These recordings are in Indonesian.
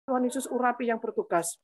Tuhan Yesus, urapi yang bertugas.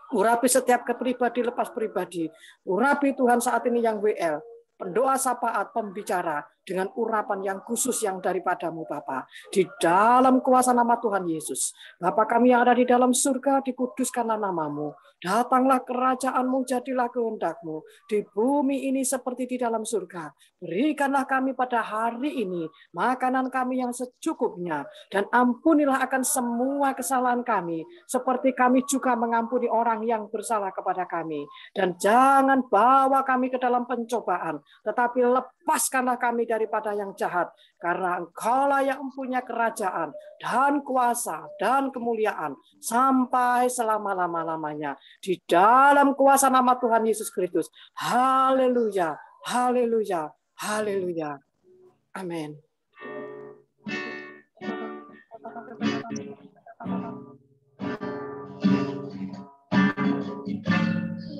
Urapi setiap kepribadi lepas pribadi. Urapi Tuhan saat ini yang WL. Pendoa syafaat, pembicara dengan urapan yang khusus yang daripadamu Bapa. Di dalam kuasa nama Tuhan Yesus. Bapa kami yang ada di dalam surga, dikuduskanlah namamu. Datanglah kerajaanmu, jadilah kehendakmu. Di bumi ini seperti di dalam surga. Berikanlah kami pada hari ini makanan kami yang secukupnya. Dan ampunilah akan semua kesalahan kami. Seperti kami juga mengampuni orang yang bersalah kepada kami. Dan jangan bawa kami ke dalam pencobaan. Tetapi lepaskanlah kami daripada yang jahat, karena Engkaulah yang mempunyai kerajaan dan kuasa dan kemuliaan sampai selama-lama-lamanya. Di dalam kuasa nama Tuhan Yesus Kristus. Haleluya, haleluya, haleluya. Amin.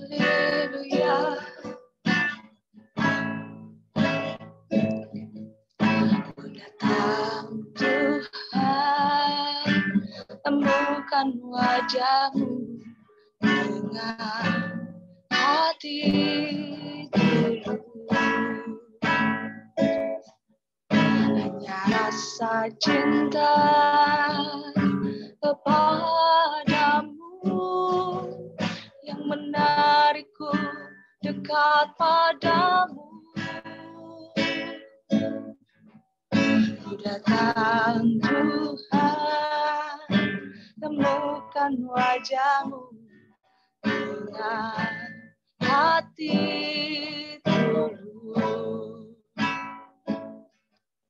Haleluya. Datang Tuhan, temukan wajah-Mu dengan hati tulus. Hanya rasa cinta kepadamu yang menarikku dekat padamu. Ku datang Tuhan, temukan wajah-Mu dengan hati tulus.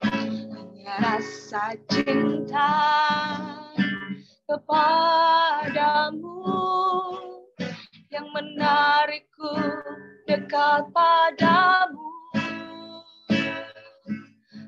Hanya rasa cinta kepadamu yang menarikku dekat padamu.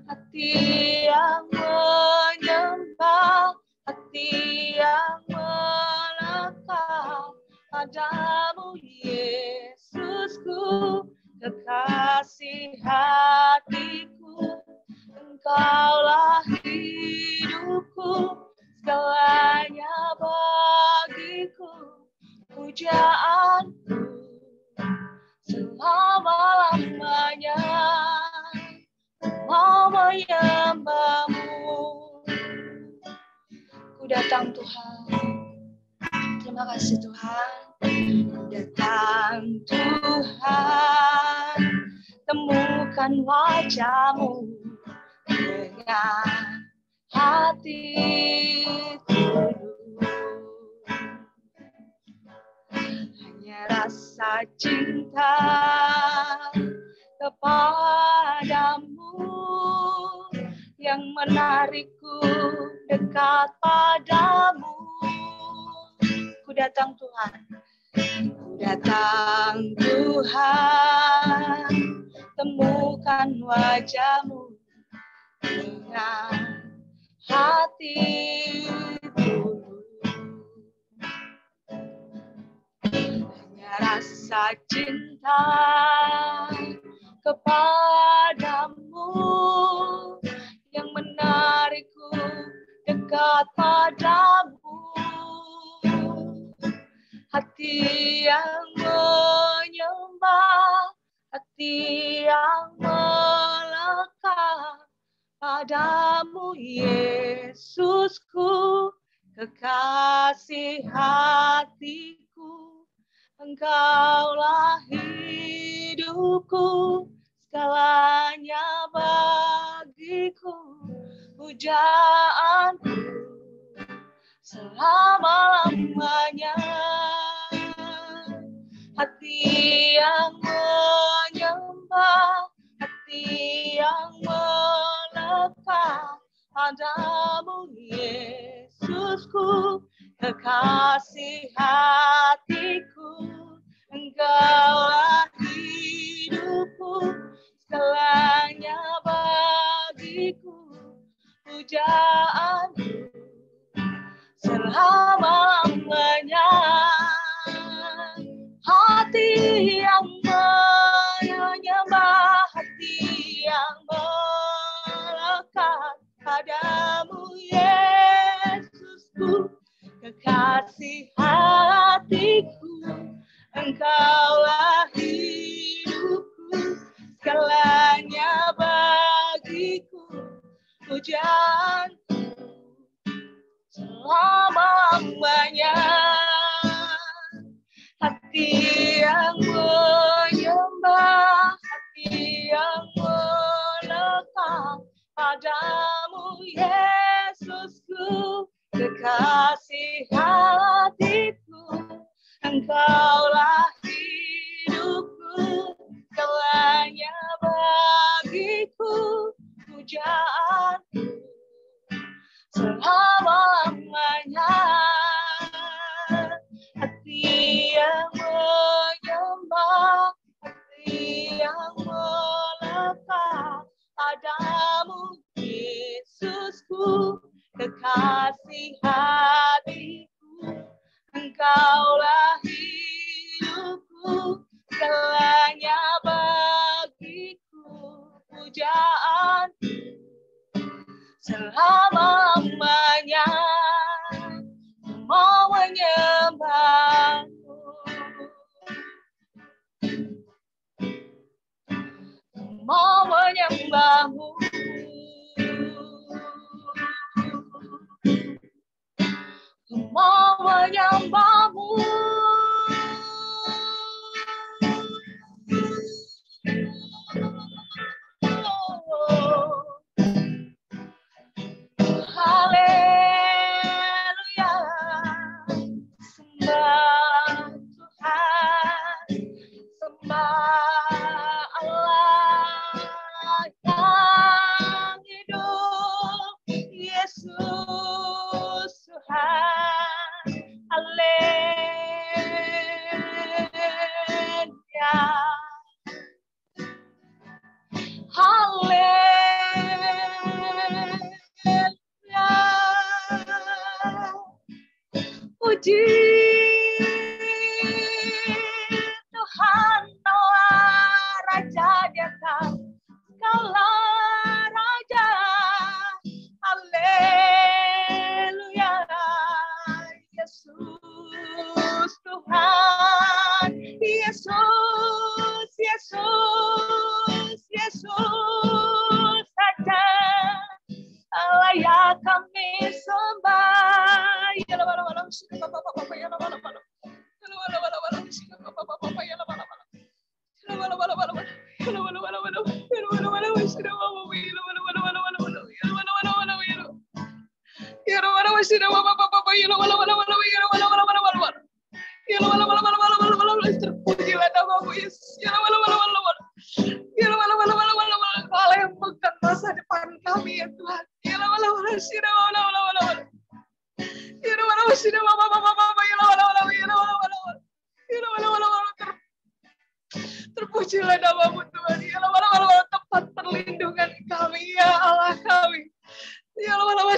Hati yang menyembah, hati yang melekat padamu, Yesusku, kekasih hatiku. Engkaulah hidupku, segalanya bagiku, pujaanku selama-lamanya. Mau menyembah-Mu. Ku datang Tuhan. Terima kasih Tuhan. Ku datang Tuhan. Temukan wajah-Mu dengan hati tulus. Hanya rasa cinta kepadamu yang menarikku dekat padamu. Ku datang Tuhan, ku datang Tuhan, temukan wajah-Mu dengan hati tulus. Hanya rasa cinta kepadamu yang menarikku dekat padamu. Hati yang menyembah, hati yang melekat padamu, Yesusku, kekasih hatiku. Engkaulah hidupku, segalanya bagiku, pujaanku selama-lamanya. Hati yang menyembah, hati yang melekat padamu, Yesusku, kekasih hatiku. Engkaulah hidupku, segalanya bagiku, pujaanku selama-lamanya. Hati yang menyembah, hati yang melekat padamu, Yesusku, kekasih kekasih hatiku, Engkaulah hidupku, segalanya bagiku, pujaanku selama-lamanya. Hati yang menyembah, hati yang melekat padamu, Yesusku, kekasih hatiku, Engkaulah hidupku, segalanya bagiku, pujaanku selama-lamanya. Hati yang menyembah, hati yang melekat padamu, Yesusku, kekasih hatiku, Engkaulah hidupku, segalanya bagiku, pujaanku selama-lamanya. Mau menyembahmu, mau menyembahmu, mau menyembahmu. Haleluya, sembah Tuhan, sembah Allah yang hidup, Yesus Tuhan. Haleluya, haleluya, puji Tuhan Allah Raja di atas segala raja. Haleluya, Yesus Tuhan, Yesus, Yesus, Yesus saja layak kami sembah. Terpujilah namamu, Yesus. Allah yang memegang masa depan kami, ya Tuhan. Terpujilah namamu, Tuhan. Tempat perlindungan kami, ya Allah kami. Haleluya,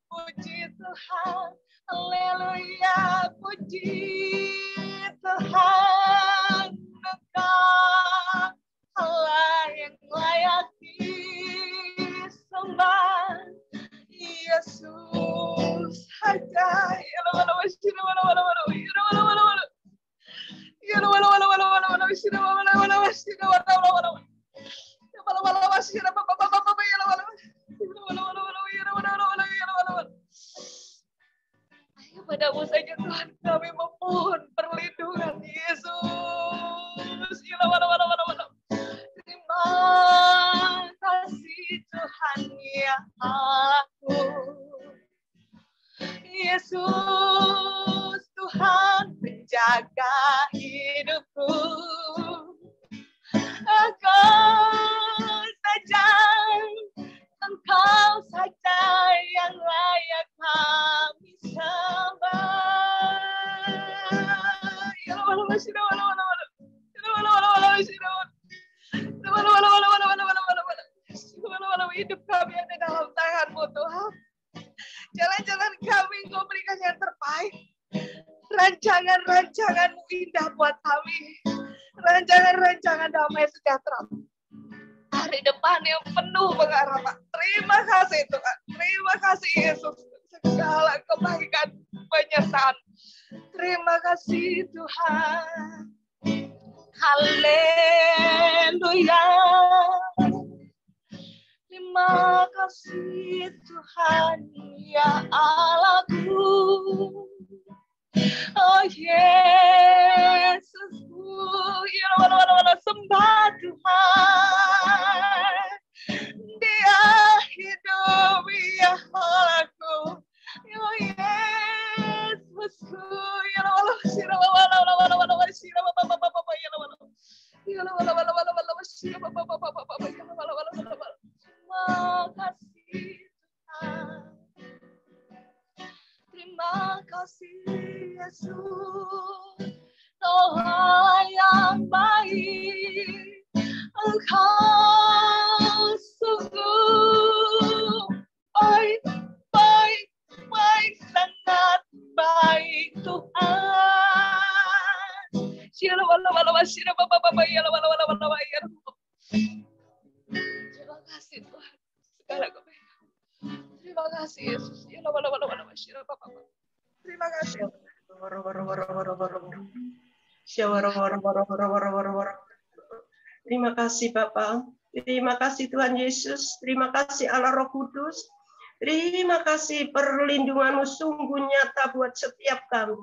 puji Tuhan. Haleluya, puji Tuhan. Engkau Allah yang layak disembah, Yesus saja. Padamu saja Tuhan kami memohon perlindungan, Yesus. Terima kasih Tuhan ya aku, Yesus Tuhan menjaga hidupku. Engkau saja yang layak kami sembah. Hidup kami ada dalam tangan-Mu, Tuhan. Jalan-jalan kami Engkau berikan yang terbaik. Rancangan-rancangan-Mu indah buat kami. Rancangan-rancangan damai sejahtera. hari depan yang penuh pengharapan. Terima kasih Tuhan. Terima kasih Yesus. Segala kebaikan penyertaan. Terima kasih Tuhan. Haleluya. Terima kasih Tuhan ya Allahku. Oh Yesusku, ya sembah Tuhan. Dia hidup ya Allahku. Oh Yesusku, ya Allah, terima kasih Tuhan. Terima kasih Yesus, Tuhan yang baik. Engkau sungguh baik, baik, baik, sangat baik Tuhan. Terima kasih Tuhan, segala kebaikan. Terima kasih Yesus. Terima kasih. Terima kasih Bapak. Terima kasih Tuhan Yesus. Terima kasih Allah Roh Kudus. Terima kasih perlindungan-Mu sungguh nyata buat setiap kami.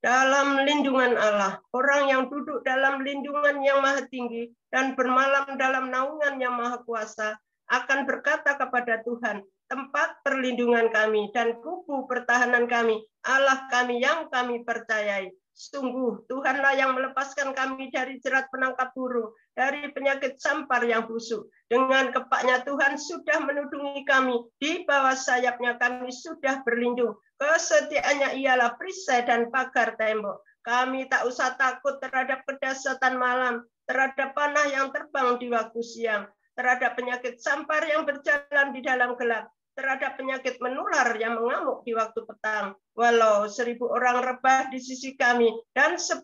Dalam lindungan Allah, orang yang duduk dalam lindungan yang maha tinggi dan bermalam dalam naungan yang maha kuasa akan berkata kepada Tuhan, tempat perlindungan kami dan kubu pertahanan kami, Allah kami yang kami percayai. Sungguh Tuhanlah yang melepaskan kami dari jerat penangkap burung, dari penyakit sampar yang busuk. Dengan kepaknya Tuhan sudah menudungi kami, di bawah sayapnya kami sudah berlindung. Kesetiaannya ialah perisai dan pagar tembok. Kami tak usah takut terhadap kedahsyatan malam, terhadap panah yang terbang di waktu siang, terhadap penyakit sampar yang berjalan di dalam gelap, terhadap penyakit menular yang mengamuk di waktu petang. Walau 1000 orang rebah di sisi kami dan 10.000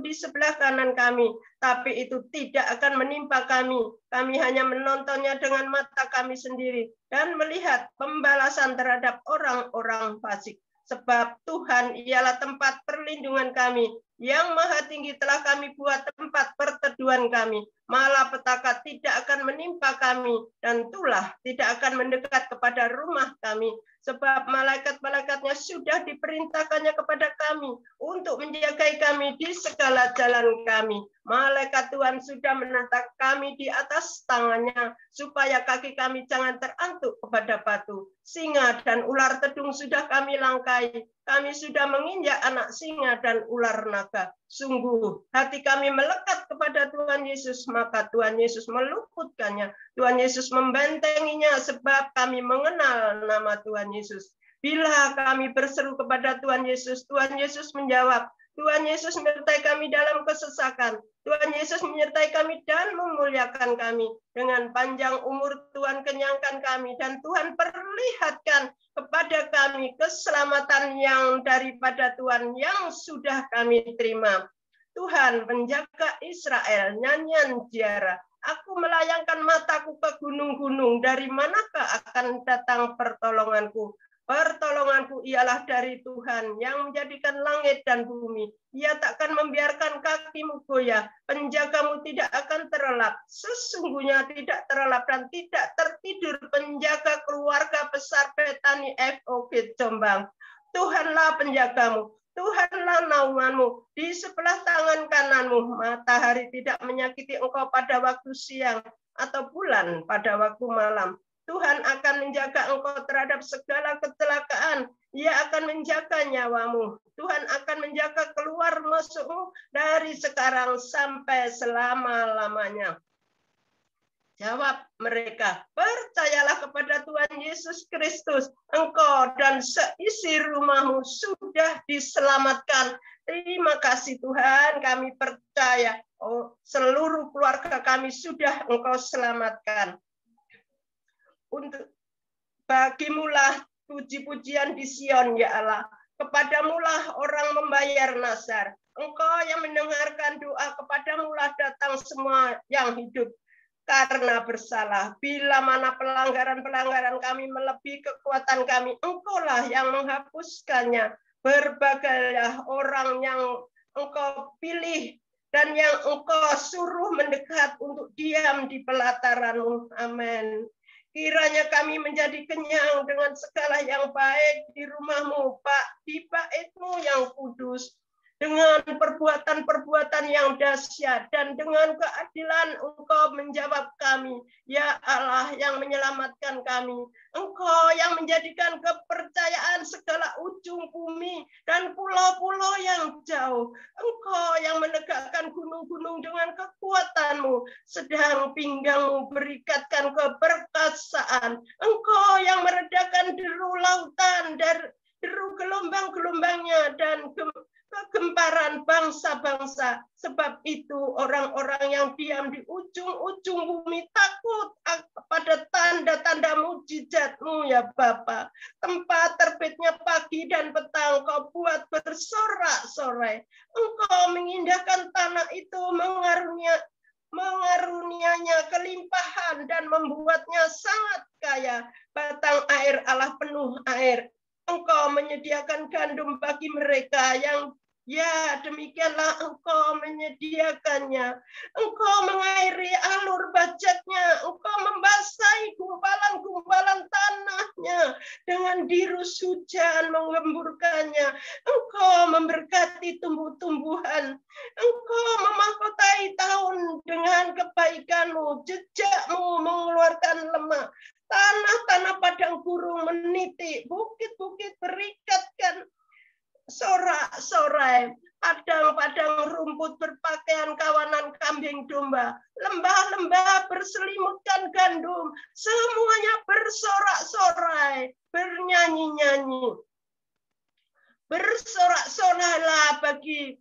di sebelah kanan kami, tapi itu tidak akan menimpa kami. Kami hanya menontonnya dengan mata kami sendiri dan melihat pembalasan terhadap orang-orang fasik. Sebab Tuhan ialah tempat perlindungan kami, yang maha tinggi telah kami buat tempat perteduhan kami. Malapetaka tidak akan menimpa kami, dan tulah tidak akan mendekat kepada rumah kami. Sebab malaikat-malaikatnya sudah diperintahkannya kepada kami untuk menjagai kami di segala jalan kami. Malaikat Tuhan sudah menatang kami di atas tangannya, supaya kaki kami jangan terantuk kepada batu. Singa dan ular tedung sudah kami langkai. Kami sudah menginjak anak singa dan ular naga. Sungguh hati kami melekat kepada Tuhan Yesus, maka Tuhan Yesus meluputkannya. Tuhan Yesus membentenginya sebab kami mengenal nama Tuhan Yesus. Bila kami berseru kepada Tuhan Yesus menjawab. Tuhan Yesus menyertai kami dalam kesesakan. Tuhan Yesus menyertai kami dan memuliakan kami. Dengan panjang umur Tuhan kenyangkan kami, dan Tuhan perlihatkan kepada kami keselamatan yang daripada Tuhan yang sudah kami terima. Tuhan menjaga Israel, nyanyian ziarah. Aku melayangkan mataku ke gunung-gunung, dari manakah akan datang pertolonganku? Pertolonganku ialah dari Tuhan yang menjadikan langit dan bumi. Ia takkan membiarkan kakimu goyah. Penjagamu tidak akan terlelap. Sesungguhnya tidak terlelap dan tidak tertidur penjaga keluarga besar Petani FOG Jombang. Tuhanlah penjagamu. Tuhanlah naunganmu. Di sebelah tangan kananmu, matahari tidak menyakiti engkau pada waktu siang, atau bulan pada waktu malam. Tuhan akan menjaga engkau terhadap segala kecelakaan. Ia akan menjaga nyawamu. Tuhan akan menjaga keluar masukmu dari sekarang sampai selama-lamanya. Jawab mereka, percayalah kepada Tuhan Yesus Kristus. Engkau dan seisi rumahmu sudah diselamatkan. Terima kasih Tuhan, kami percaya. Seluruh keluarga kami sudah Engkau selamatkan. Untuk bagimulah puji-pujian di Sion, ya Allah. Kepadamulah orang membayar nazar. Engkau yang mendengarkan doa, kepadamulah datang semua yang hidup. karena bersalah. Bila mana pelanggaran-pelanggaran kami melebihi kekuatan kami, Engkaulah yang menghapuskannya. Berbagailah orang yang Engkau pilih dan yang Engkau suruh mendekat untuk diam di pelataran-Mu. Amin. Kiranya kami menjadi kenyang dengan segala yang baik di rumah-Mu, Pak, di bait-Mu yang kudus, dengan perbuatan-perbuatan yang dahsyat, dan dengan keadilan Engkau menjawab kami, ya Allah yang menyelamatkan kami. Engkau yang menjadikan kepercayaan segala ujung bumi dan pulau-pulau yang jauh. Engkau yang menegakkan gunung-gunung dengan kekuatan-Mu, sedang pinggang-Mu berikatkan keperkasaan. Engkau yang meredakan deru lautan dan deru gelombang-gelombangnya dan kegemparan bangsa-bangsa. Sebab itu orang-orang yang diam di ujung-ujung bumi takut pada tanda-tanda mujizat-Mu, ya Bapa. Tempat terbitnya pagi dan petang Kau buat bersorak-sorai. Engkau mengindahkan tanah itu, mengarunianya kelimpahan dan membuatnya sangat kaya. Batang air Allah penuh air. Engkau menyediakan gandum bagi mereka yang demikianlah Engkau menyediakannya. Engkau mengairi alur bajaknya. Engkau membasahi gumpalan-gumpalan tanahnya. Dengan dirus hujan mengemburkannya. Engkau memberkati tumbuh-tumbuhan. Engkau memahkotai tahun dengan kebaikan-Mu. Jejak-Mu mengeluarkan lemak. Tanah-tanah padang gurun meniti. Bukit-bukit berikatkan sorak-sorai, padang-padang rumput berpakaian kawanan kambing domba, lembah-lembah berselimutkan gandum, semuanya bersorak-sorai, bernyanyi-nyanyi. Bersorak-sorailah bagi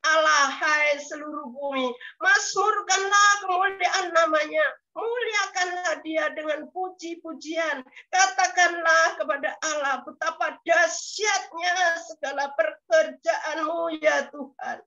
Allah, hai seluruh bumi. Mazmurkanlah kemuliaan namanya. Muliakanlah dia dengan puji-pujian. Katakanlah kepada Allah betapa dahsyatnya segala pekerjaan-Mu, ya Tuhan.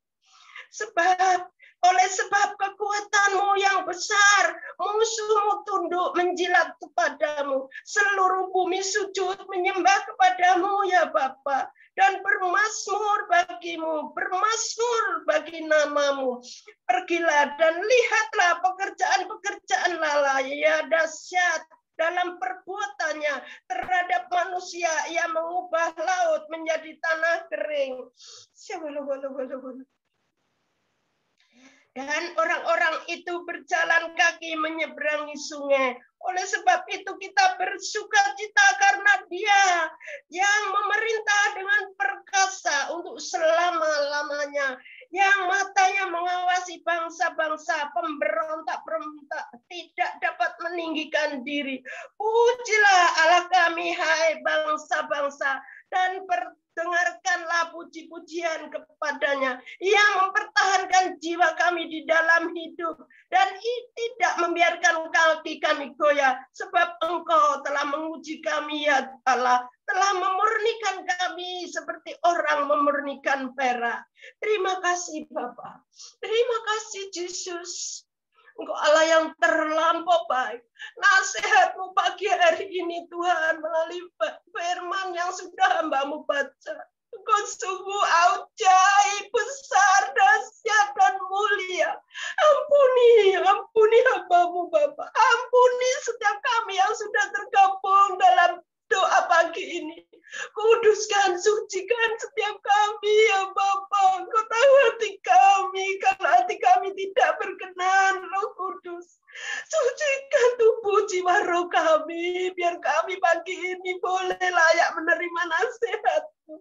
Oleh sebab kekuatan-Mu yang besar, musuh-Mu tunduk menjilat kepadamu. Seluruh bumi sujud menyembah kepadamu, ya Bapa. Dan bermasmur bagimu, bermasmur bagi namamu. Pergilah dan lihatlah pekerjaan-pekerjaan Allah, ya dahsyat dalam perbuatannya terhadap manusia. Ia mengubah laut menjadi tanah kering. Dan orang-orang itu berjalan kaki menyeberangi sungai. Oleh sebab itu kita bersukacita karena Dia yang memerintah dengan perkasa untuk selama-lamanya. Yang matanya mengawasi bangsa-bangsa, pemberontak-pemberontak tidak dapat meninggikan diri. Pujilah Allah kami, hai bangsa-bangsa, dan dengarkanlah puji-pujian kepadanya. Ia mempertahankan jiwa kami di dalam hidup dan tidak membiarkan kaki kami goyah. Sebab Engkau telah menguji kami, ya Allah, telah memurnikan kami seperti orang memurnikan perak. Terima kasih Bapa. Terima kasih Yesus. Engkau Allah yang terlampau baik. Nasihat-Mu pagi hari ini Tuhan melalui firman yang sudah hamba-Mu baca. Engkau sungguh ajaib, besar, dahsyat, dan mulia. Ampuni hamba-Mu Bapa. Ampuni setiap kami yang sudah tergabung dalam doa pagi ini. Kuduskan, sucikan setiap kami, ya Bapa. Engkau tahu hati kami, kalau hati kami tidak berkenan, Roh Kudus. Sucikan tubuh jiwa roh kami, biar kami pagi ini boleh layak menerima nasihat-Mu.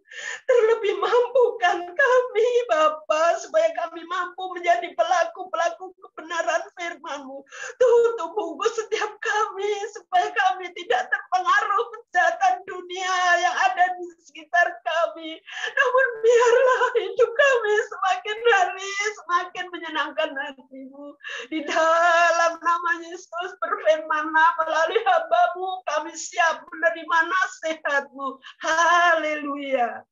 Terlebih mampukan kami, Bapa, supaya kami mampu menjadi pelaku-pelaku kebenaran firman-Mu. Tutup bungkus setiap kami, supaya kami tidak terpengaruh kejahatan dunia yang ada di sekitar kami. Namun biarlah hidup kami semakin hari semakin menyenangkan hati-Mu. Di dalam nama Yesus berfirman-Lah melalui hamba-Mu, kami siap menerima nasihat-Mu. Haleluya.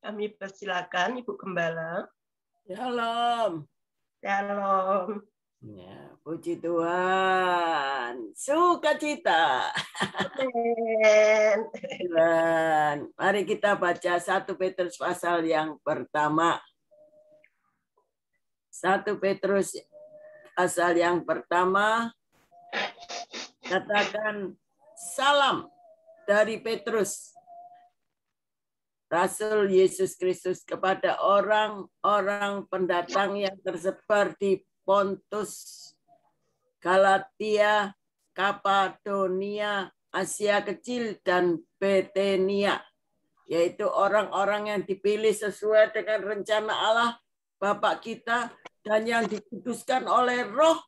Kami persilakan Ibu Gembala. Shalom. Shalom. Ya, puji Tuhan. Sukacita. Amen. Dan mari kita baca 1 Petrus pasal yang pertama. 1 Petrus pasal yang pertama katakan salam dari Petrus, Rasul Yesus Kristus, kepada orang-orang pendatang yang tersebar di Pontus, Galatia, Kapadonia, Asia Kecil, dan Bithania, yaitu orang-orang yang dipilih sesuai dengan rencana Allah Bapa kita dan yang dikuduskan oleh Roh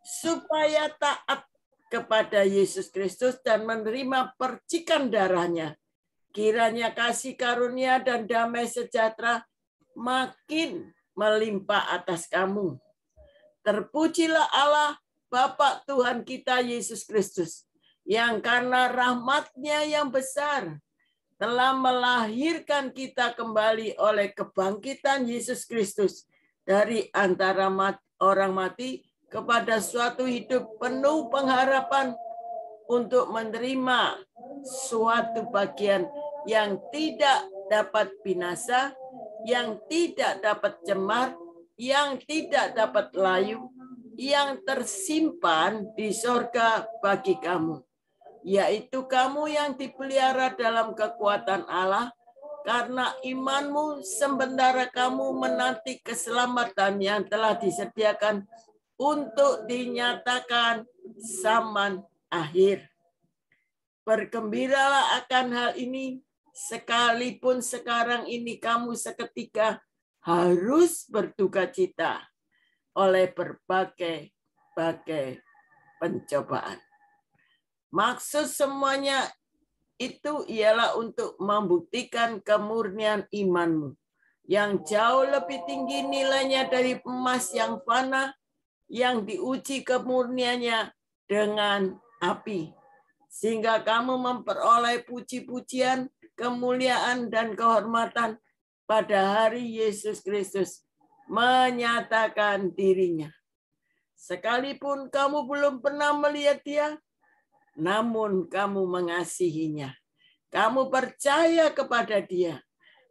supaya taat kepada Yesus Kristus dan menerima percikan darahnya. Kiranya kasih karunia dan damai sejahtera makin melimpah atas kamu. Terpujilah Allah Bapa Tuhan kita Yesus Kristus, yang karena rahmat-Nya yang besar telah melahirkan kita kembali oleh kebangkitan Yesus Kristus dari antara orang mati kepada suatu hidup penuh pengharapan untuk menerima suatu bagian yang tidak dapat binasa, yang tidak dapat cemar, yang tidak dapat layu, yang tersimpan di sorga bagi kamu, yaitu kamu yang dipelihara dalam kekuatan Allah, karena imanmu sementara kamu menanti keselamatan yang telah disediakan untuk dinyatakan zaman akhir. Bergembiralah akan hal ini, sekalipun sekarang ini kamu seketika harus berduka cita oleh berbagai pencobaan. Maksud semuanya itu ialah untuk membuktikan kemurnian imanmu, yang jauh lebih tinggi nilainya dari emas yang fana, yang diuji kemurniannya dengan api, sehingga kamu memperoleh puji-pujian, kemuliaan, dan kehormatan pada hari Yesus Kristus menyatakan dirinya. Sekalipun kamu belum pernah melihat Dia, namun kamu mengasihinya. Kamu percaya kepada Dia.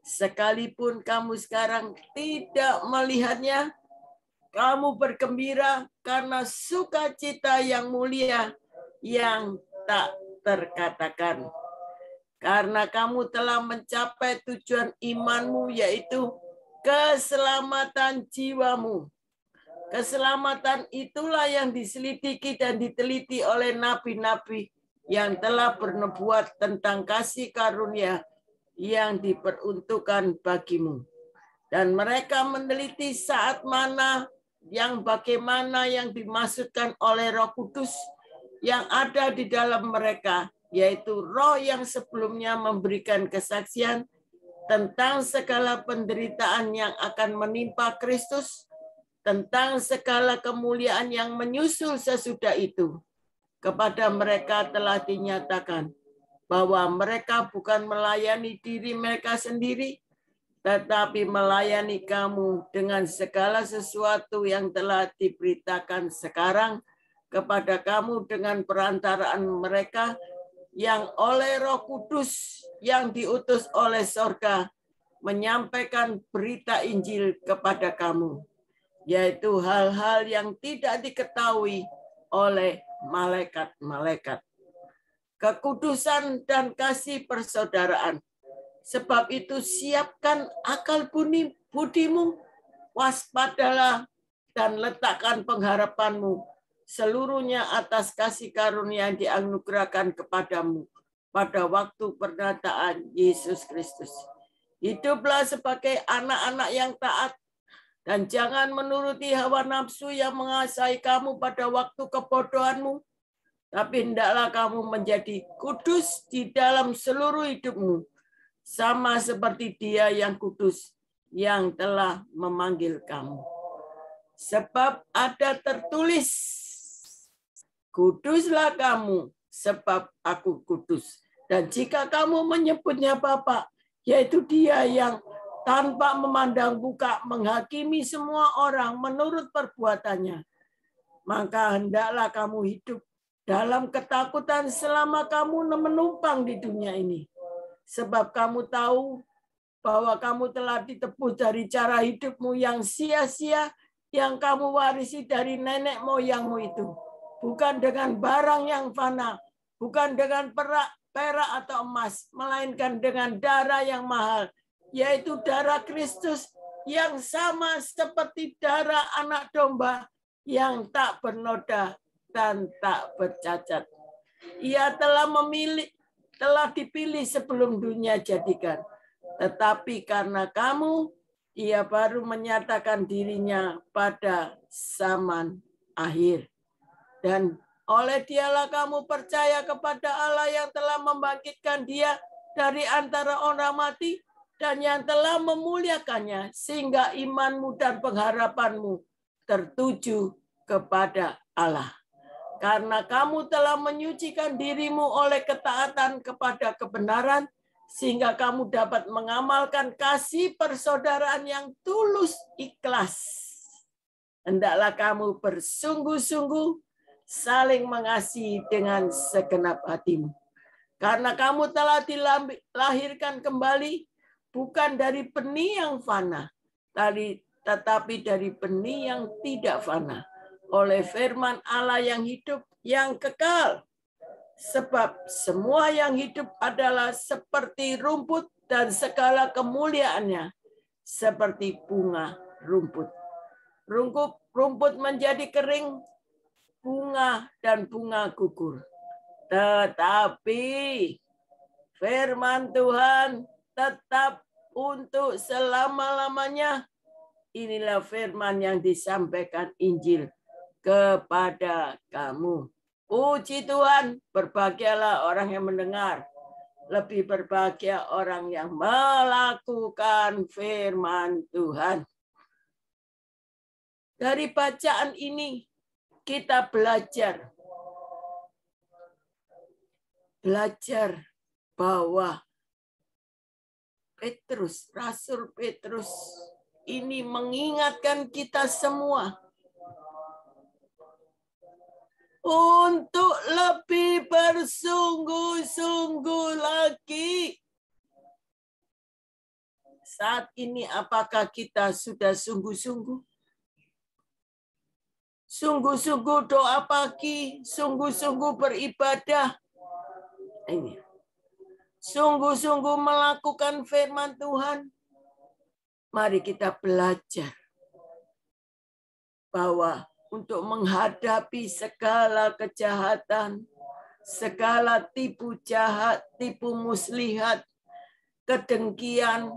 Sekalipun kamu sekarang tidak melihatnya, kamu bergembira karena sukacita yang mulia yang tak terkatakan. Karena kamu telah mencapai tujuan imanmu, yaitu keselamatan jiwamu. Keselamatan itulah yang diselidiki dan diteliti oleh nabi-nabi yang telah bernubuat tentang kasih karunia yang diperuntukkan bagimu. Dan mereka meneliti saat mana yang bagaimana yang dimaksudkan oleh Roh Kudus yang ada di dalam mereka, yaitu Roh yang sebelumnya memberikan kesaksian tentang segala penderitaan yang akan menimpa Kristus, tentang segala kemuliaan yang menyusul sesudah itu. Kepada mereka telah dinyatakan bahwa mereka bukan melayani diri mereka sendiri, tetapi melayani kamu dengan segala sesuatu yang telah diberitakan sekarang kepada kamu dengan perantaraan mereka yang oleh Roh Kudus yang diutus oleh sorga menyampaikan berita Injil kepada kamu, yaitu hal-hal yang tidak diketahui oleh malaikat-malaikat. Kekudusan dan kasih persaudaraan. Sebab itu siapkan akal budimu, waspadalah dan letakkan pengharapanmu seluruhnya atas kasih karunia yang dianugerahkan kepadamu pada waktu pernyataan Yesus Kristus. Hiduplah sebagai anak-anak yang taat dan jangan menuruti hawa nafsu yang menguasai kamu pada waktu kebodohanmu, tapi hendaklah kamu menjadi kudus di dalam seluruh hidupmu, sama seperti Dia yang kudus yang telah memanggil kamu. Sebab ada tertulis, kuduslah kamu sebab aku kudus. Dan jika kamu menyebutnya Bapa, yaitu Dia yang tanpa memandang muka menghakimi semua orang menurut perbuatannya. Maka hendaklah kamu hidup dalam ketakutan selama kamu menumpang di dunia ini. Sebab kamu tahu bahwa kamu telah ditebus dari cara hidupmu yang sia-sia yang kamu warisi dari nenek moyangmu itu. Bukan dengan barang yang fana, bukan dengan perak atau emas, melainkan dengan darah yang mahal, yaitu darah Kristus yang sama seperti darah anak domba yang tak bernoda dan tak bercacat. Ia telah dipilih sebelum dunia jadikan. Tetapi karena kamu, ia baru menyatakan dirinya pada zaman akhir. Dan oleh dialah kamu percaya kepada Allah yang telah membangkitkan dia dari antara orang mati dan yang telah memuliakannya, sehingga imanmu dan pengharapanmu tertuju kepada Allah. Karena kamu telah menyucikan dirimu oleh ketaatan kepada kebenaran, sehingga kamu dapat mengamalkan kasih persaudaraan yang tulus ikhlas. Hendaklah kamu bersungguh-sungguh saling mengasihi dengan segenap hatimu. Karena kamu telah dilahirkan kembali, bukan dari benih yang fana, tetapi dari benih yang tidak fana, oleh firman Allah yang hidup, yang kekal. Sebab semua yang hidup adalah seperti rumput dan segala kemuliaannya seperti bunga rumput. Rumput menjadi kering, bunga dan bunga gugur. Tetapi firman Tuhan tetap untuk selama-lamanya. Inilah firman yang disampaikan Injil kepada kamu. Puji Tuhan, berbahagialah orang yang mendengar. Lebih berbahagia orang yang melakukan firman Tuhan. Dari bacaan ini kita belajar bahwa Rasul Petrus ini mengingatkan kita semua untuk lebih bersungguh-sungguh lagi. Saat ini apakah kita sudah sungguh-sungguh? Sungguh-sungguh doa pagi, sungguh-sungguh beribadah. Ini. Sungguh-sungguh melakukan firman Tuhan. Mari kita belajar bahwa untuk menghadapi segala kejahatan, segala tipu jahat, tipu muslihat, kedengkian,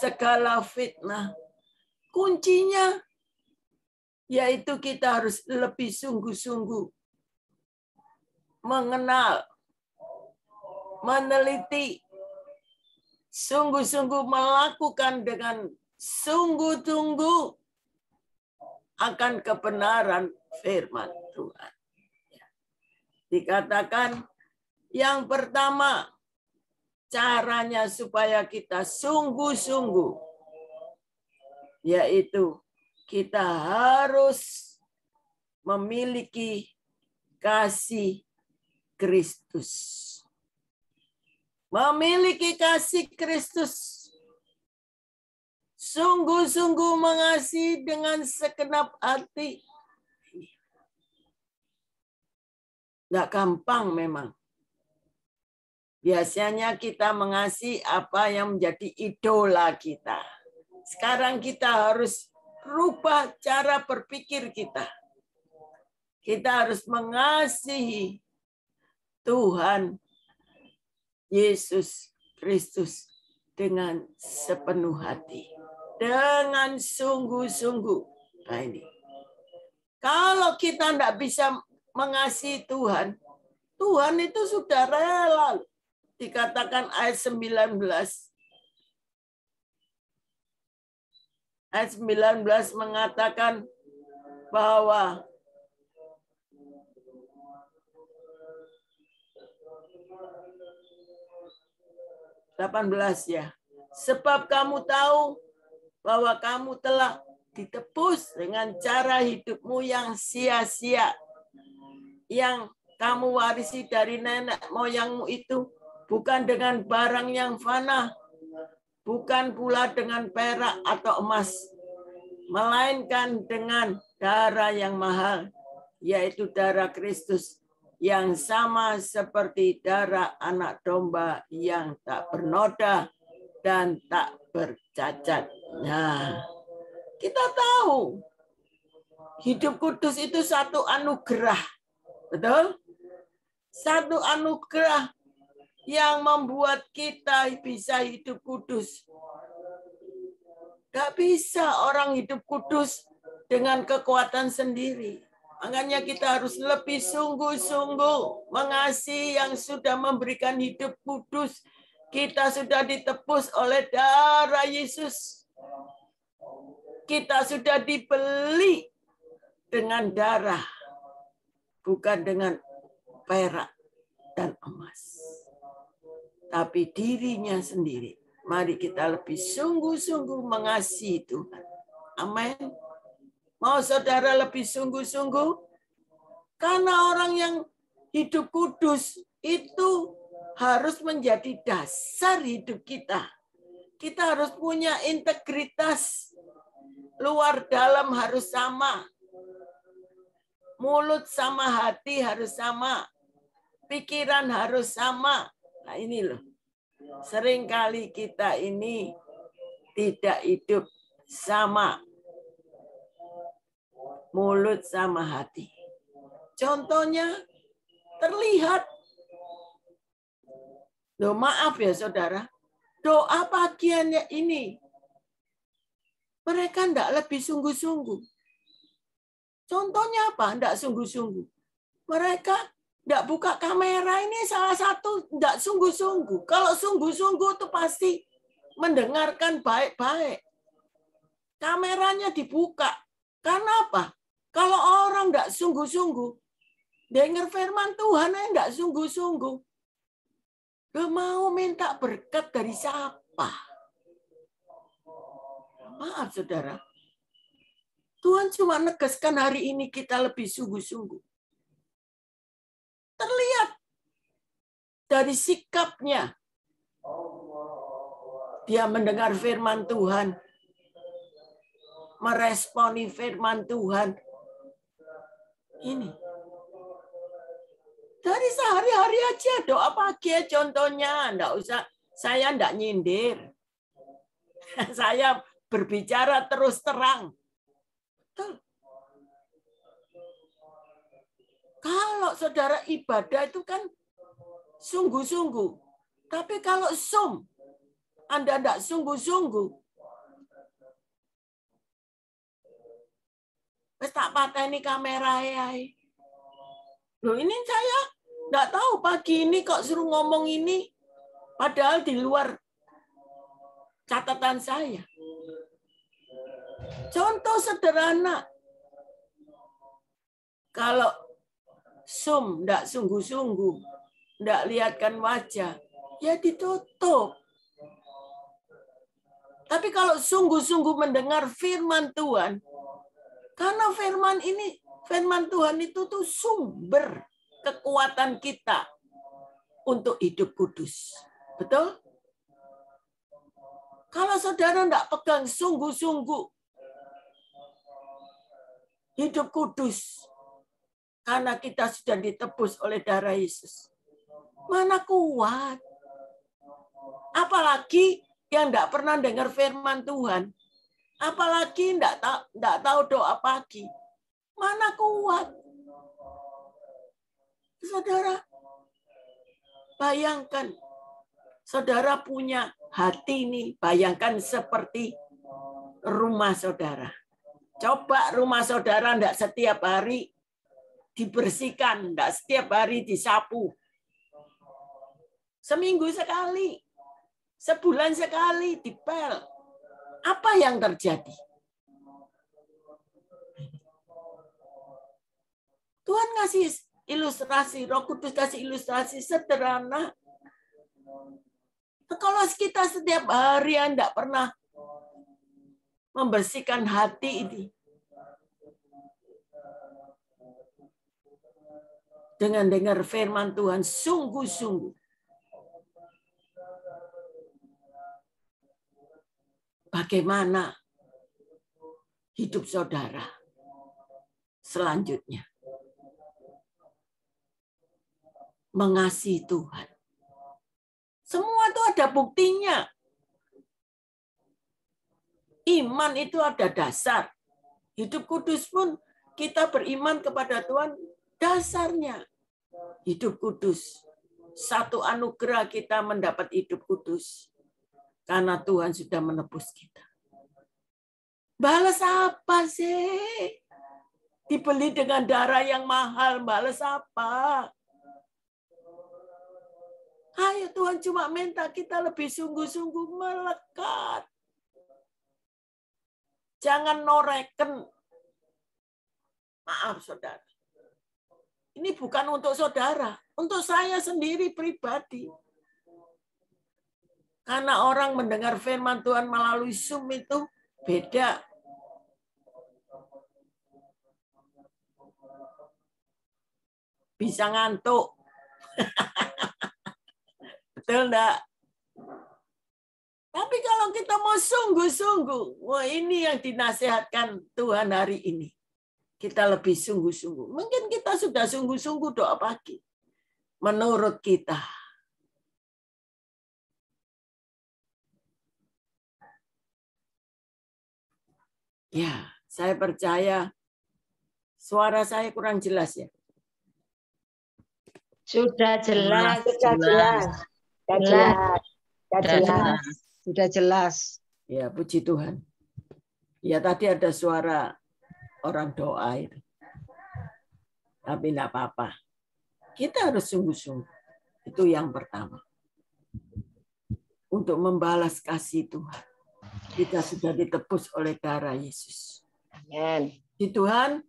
segala fitnah, kuncinya yaitu kita harus lebih sungguh-sungguh mengenal, meneliti, sungguh-sungguh melakukan dengan sungguh-sungguh akan kebenaran firman Tuhan. Dikatakan yang pertama, caranya supaya kita sungguh-sungguh, yaitu kita harus memiliki kasih Kristus. Memiliki kasih Kristus. Sungguh-sungguh mengasihi dengan segenap hati. Nggak gampang memang. Biasanya kita mengasihi apa yang menjadi idola kita. Sekarang kita harus rubah cara berpikir kita. Kita harus mengasihi Tuhan Yesus Kristus dengan sepenuh hati. Dengan sungguh-sungguh. Nah ini. Kalau kita tidak bisa mengasihi Tuhan, Tuhan itu sudah rela. Dikatakan ayat 19. Ayat 19 mengatakan bahwa ya. Sebab kamu tahu bahwa kamu telah ditebus dengan cara hidupmu yang sia-sia, yang kamu warisi dari nenek moyangmu itu, bukan dengan barang yang fana, bukan pula dengan perak atau emas, melainkan dengan darah yang mahal, yaitu darah Kristus, yang sama seperti darah anak domba yang tak bernoda dan tak bercacat. Nah, kita tahu hidup kudus itu satu anugerah. Betul? Satu anugerah yang membuat kita bisa hidup kudus. Gak bisa orang hidup kudus dengan kekuatan sendiri. Makanya kita harus lebih sungguh-sungguh mengasihi yang sudah memberikan hidup kudus. Kita sudah ditebus oleh darah Yesus. Kita sudah dibeli dengan darah, bukan dengan perak dan emas. Tapi dirinya sendiri. Mari kita lebih sungguh-sungguh mengasihi Tuhan. Amin. Mau saudara lebih sungguh-sungguh? Karena orang yang hidup kudus itu harus menjadi dasar hidup kita. Kita harus punya integritas. Luar dalam harus sama. Mulut sama hati harus sama. Pikiran harus sama. Nah ini loh. Seringkali kita ini tidak hidup sama. Mulut sama hati. Contohnya terlihat. Loh, maaf ya saudara. Doa pagiannya ini. Mereka tidak lebih sungguh-sungguh. Contohnya apa? Tidak sungguh-sungguh. Mereka tidak buka kamera, ini salah satu tidak sungguh-sungguh. Kalau sungguh-sungguh itu pasti mendengarkan baik-baik. Kameranya dibuka. Karena apa? Kalau orang tidak sungguh-sungguh, dengar firman Tuhan tidak sungguh-sungguh. Dia mau minta berkat dari siapa? Maaf saudara. Tuhan cuma negaskan hari ini kita lebih sungguh-sungguh. Terlihat dari sikapnya. Dia mendengar firman Tuhan. Meresponi firman Tuhan. Ini. Dari sehari-hari aja doa pagi contohnya. Nggak usah, saya nggak nyindir. Saya berbicara terus terang. Kalau saudara ibadah itu kan sungguh-sungguh. Tapi kalau Anda tidak sungguh-sungguh, tak pateni kamera ya. Loh ini saya tidak tahu pagi ini kok suruh ngomong ini, padahal di luar catatan saya. Contoh sederhana, kalau tidak sungguh-sungguh, tidak lihatkan wajah, ya ditutup. Tapi kalau sungguh-sungguh mendengar firman Tuhan, karena firman Tuhan itu tuh sumber kekuatan kita untuk hidup kudus. Betul? Kalau saudara tidak pegang sungguh-sungguh hidup kudus, karena kita sudah ditebus oleh darah Yesus, mana kuat? Apalagi yang tidak pernah dengar firman Tuhan. Apalagi tidak tahu doa pagi. Mana kuat? Saudara, bayangkan. Saudara punya hati ini. Bayangkan seperti rumah saudara. Coba rumah saudara tidak setiap hari dibersihkan. Tidak setiap hari disapu. Seminggu sekali. Sebulan sekali dipel. Apa yang terjadi? Tuhan ngasih ilustrasi, Roh Kudus kasih ilustrasi sederhana. Kalau kita setiap hari tidak pernah membersihkan hati ini. Dengan dengar firman Tuhan sungguh-sungguh. Bagaimana hidup saudara selanjutnya? Mengasihi Tuhan. Semua itu ada buktinya. Iman itu ada dasar. Hidup kudus pun kita beriman kepada Tuhan, dasarnya hidup kudus. Satu anugerah kita mendapat hidup kudus. Karena Tuhan sudah menebus kita. Balas apa sih? Dibeli dengan darah yang mahal, balas apa? Ayo Tuhan cuma minta kita lebih sungguh-sungguh melekat. Jangan noreken. Maaf saudara. Ini bukan untuk saudara. Untuk saya sendiri pribadi. Karena orang mendengar firman Tuhan melalui Zoom itu beda. Bisa ngantuk. Betul enggak? Tapi kalau kita mau sungguh-sungguh, wah ini yang dinasihatkan Tuhan hari ini. Kita lebih sungguh-sungguh. Mungkin kita sudah sungguh-sungguh doa pagi. Menurut kita. Ya, saya percaya suara saya kurang jelas ya. Sudah jelas. Sudah jelas. Ya, puji Tuhan. Ya, tadi ada suara orang doa itu. Tapi enggak apa-apa. Kita harus sungguh-sungguh. Itu yang pertama. Untuk membalas kasih Tuhan. Kita sudah ditebus oleh darah Yesus. Amin. Di Tuhan,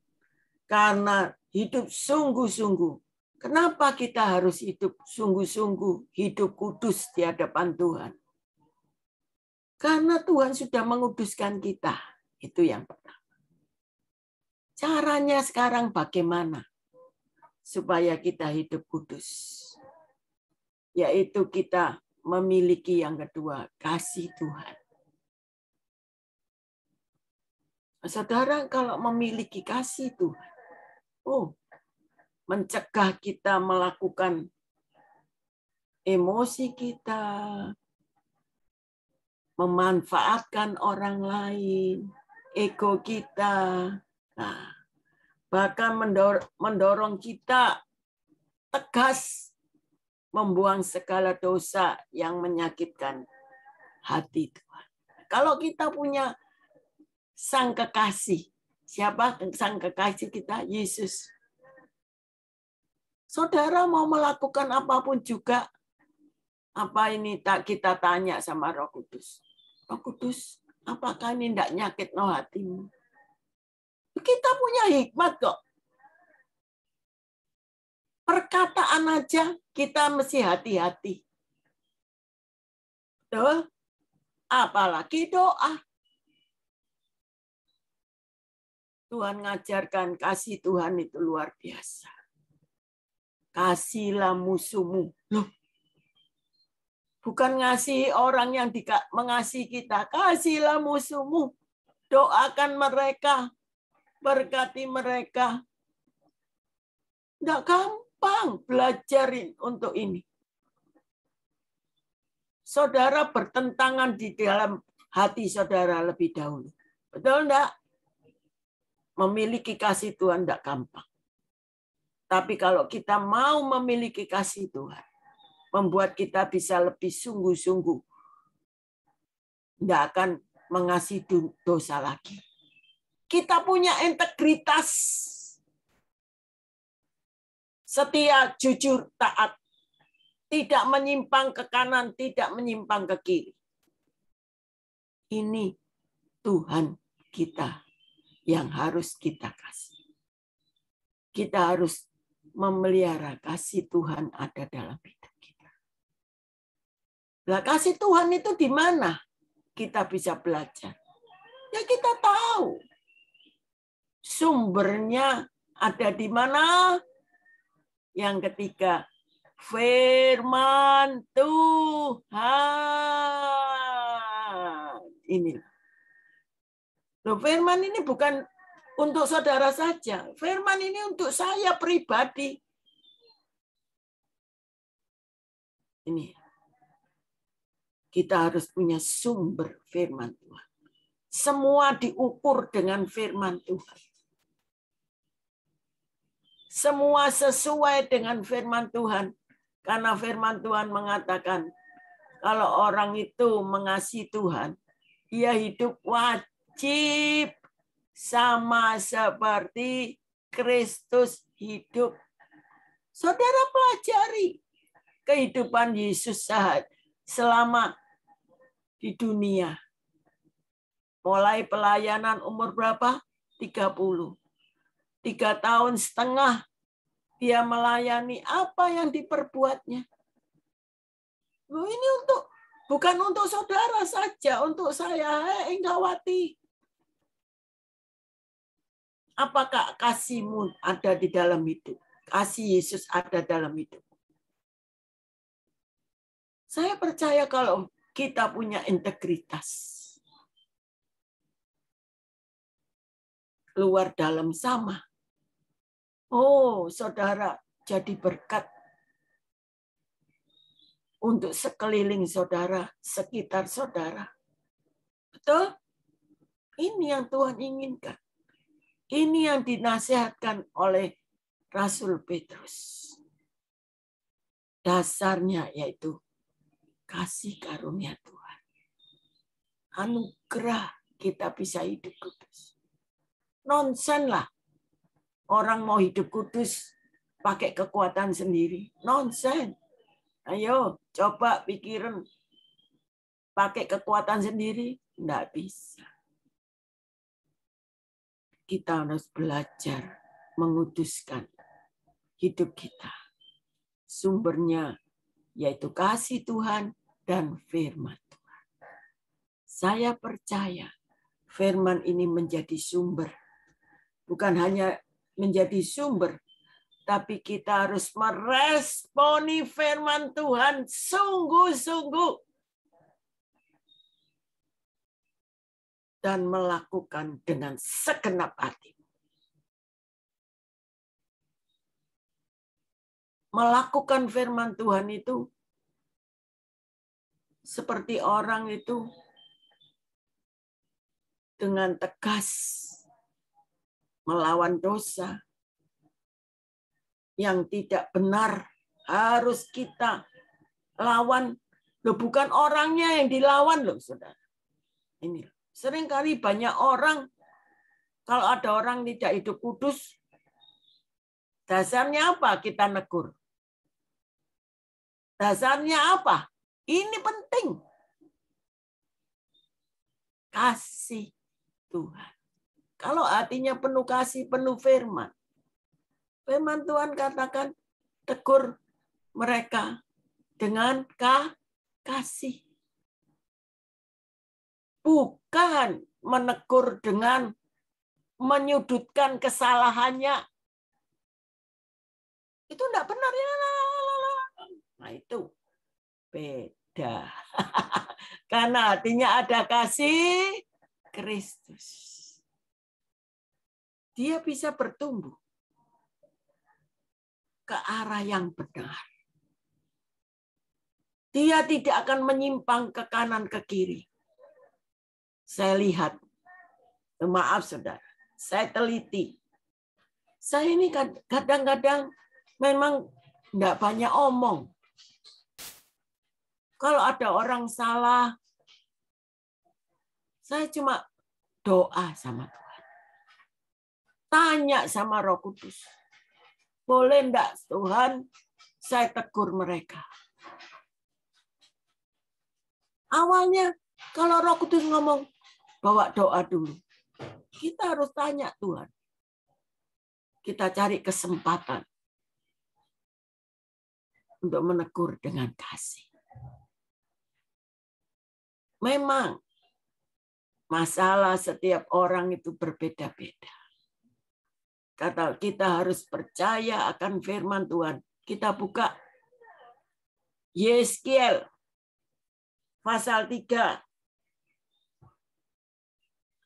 karena hidup sungguh-sungguh. Kenapa kita harus hidup sungguh-sungguh, hidup kudus di hadapan Tuhan? Karena Tuhan sudah menguduskan kita. Itu yang pertama. Caranya sekarang bagaimana? Supaya kita hidup kudus. Yaitu kita memiliki yang kedua, kasih Tuhan. Saudara, kalau memiliki kasih Tuhan, mencegah kita melakukan emosi kita, memanfaatkan orang lain, ego kita, bahkan mendorong kita tegas membuang segala dosa yang menyakitkan hati Tuhan. Kalau kita punya Sang Kekasih, siapa Sang Kekasih kita? Yesus. Saudara mau melakukan apapun juga, apa ini tak kita tanya sama Roh Kudus? Roh Kudus, apakah ini tidak nyakit no hatimu? Kita punya hikmat kok. Perkataan aja kita mesti hati-hati. Tuh, apalagi doa. Tuhan ngajarkan kasih Tuhan itu luar biasa. Kasihlah musuhmu. Loh, bukan ngasih orang yang mengasihi kita. Kasihlah musuhmu. Doakan mereka. Berkati mereka. Tidak gampang belajarin untuk ini. Saudara bertentangan di dalam hati saudara lebih dahulu. Betul enggak? Memiliki kasih Tuhan tidak gampang. Tapi kalau kita mau memiliki kasih Tuhan, membuat kita bisa lebih sungguh-sungguh, tidak akan mengasihi dosa lagi. Kita punya integritas, setia, jujur, taat, tidak menyimpang ke kanan, tidak menyimpang ke kiri. Ini Tuhan kita yang harus kita kasih. Kita harus memelihara kasih Tuhan ada dalam hidup kita. Lah kasih Tuhan itu di mana kita bisa belajar? Ya kita tahu sumbernya ada di mana. Yang ketiga, firman Tuhan. Ini. Loh, firman ini bukan untuk saudara saja. Firman ini untuk saya pribadi. Ini. Kita harus punya sumber firman Tuhan. Semua diukur dengan firman Tuhan. Semua sesuai dengan firman Tuhan. Karena firman Tuhan mengatakan, kalau orang itu mengasihi Tuhan, ia hidup wajib sama seperti Kristus hidup. Saudara pelajari kehidupan Yesus selama di dunia. Mulai pelayanan umur berapa? 30. 3,5 tahun dia melayani, apa yang diperbuatnya. Loh, ini bukan untuk saudara saja, untuk saya, Enggawati. Apakah kasihmu ada di dalam hidup? Kasih Yesus ada dalam hidup. Saya percaya kalau kita punya integritas. Luar dalam sama. Oh, saudara jadi berkat untuk sekeliling saudara, sekitar saudara. Betul? Ini yang Tuhan inginkan. Ini yang dinasihatkan oleh Rasul Petrus. Dasarnya yaitu kasih karunia Tuhan. Anugerah kita bisa hidup kudus. Nonsen lah. Orang mau hidup kudus pakai kekuatan sendiri. Nonsen. Ayo, coba pikirin. Pakai kekuatan sendiri. Enggak bisa. Kita harus belajar menguduskan hidup kita. Sumbernya yaitu kasih Tuhan dan firman Tuhan. Saya percaya firman ini menjadi sumber. Bukan hanya menjadi sumber, tapi kita harus meresponi firman Tuhan sungguh-sungguh dan melakukan dengan segenap hati. Melakukan firman Tuhan itu seperti orang itu dengan tegas melawan dosa yang tidak benar, harus kita lawan. Loh, bukan orangnya yang dilawan loh, saudara. Ini seringkali banyak orang, kalau ada orang tidak hidup kudus, dasarnya apa? Kita negur. Dasarnya apa? Ini penting. Kasih Tuhan. Kalau hatinya penuh kasih, penuh firman. Firman Tuhan katakan, tegur mereka dengan kasih. Bukan menegur dengan menyudutkan kesalahannya. Itu enggak benar. Nah itu beda. Karena hatinya ada kasih Kristus. Dia bisa bertumbuh ke arah yang benar. Dia tidak akan menyimpang ke kanan ke kiri. Saya lihat, maaf saudara, saya teliti. Saya ini kadang-kadang memang enggak banyak omong. Kalau ada orang salah, saya cuma doa sama Tuhan. Tanya sama Roh Kudus. Boleh enggak Tuhan saya tegur mereka? Awalnya kalau Roh Kudus ngomong, bawa doa dulu. Kita harus tanya Tuhan. Kita cari kesempatan untuk menegur dengan kasih. Memang Masalah setiap orang itu berbeda-beda. Kata kita harus percaya akan firman Tuhan. Kita buka Yeskiel pasal 3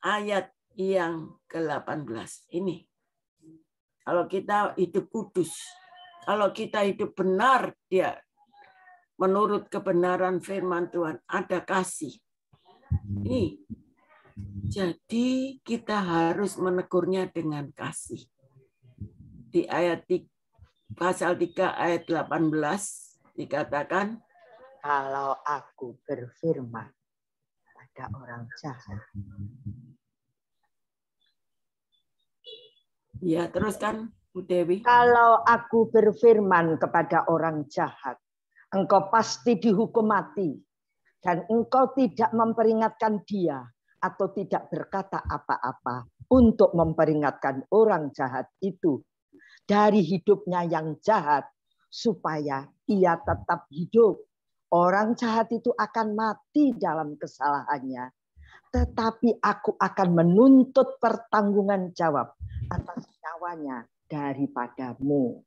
ayat yang ke-18. Ini. Kalau kita hidup kudus, kalau kita hidup benar, dia menurut kebenaran firman Tuhan, ada kasih. Ini. Jadi kita harus menegurnya dengan kasih. Di ayat pasal 3 ayat 18 dikatakan, kalau aku berfirman pada orang jahat. Ya, teruskan Bu Dewi. Kalau aku berfirman kepada orang jahat, engkau pasti dihukum mati, dan engkau tidak memperingatkan dia atau tidak berkata apa-apa untuk memperingatkan orang jahat itu dari hidupnya yang jahat, supaya ia tetap hidup. Orang jahat itu akan mati dalam kesalahannya, tetapi aku akan menuntut pertanggungan jawab atas nyawanya daripadamu.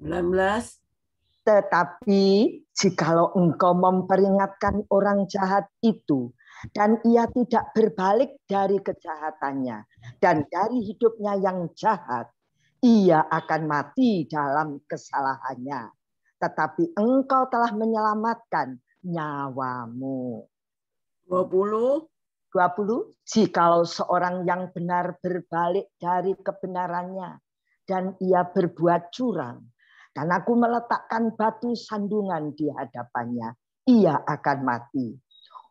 19. Tetapi jikalau engkau memperingatkan orang jahat itu, dan ia tidak berbalik dari kejahatannya dan dari hidupnya yang jahat, ia akan mati dalam kesalahannya. Tetapi engkau telah menyelamatkan nyawamu. 20. Jikalau seorang yang benar berbalik dari kebenarannya dan ia berbuat curang, dan aku meletakkan batu sandungan di hadapannya, ia akan mati.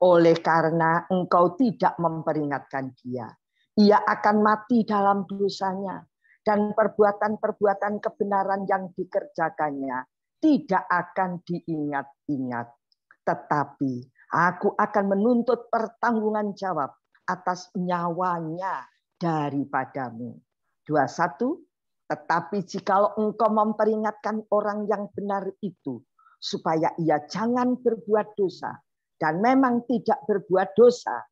Oleh karena engkau tidak memperingatkan dia, ia akan mati dalam dosanya, dan perbuatan-perbuatan kebenaran yang dikerjakannya tidak akan diingat-ingat. Tetapi aku akan menuntut pertanggungan jawab atas nyawanya daripadamu. 21. Tetapi jikalau engkau memperingatkan orang yang benar itu, supaya ia jangan berbuat dosa, dan memang tidak berbuat dosa,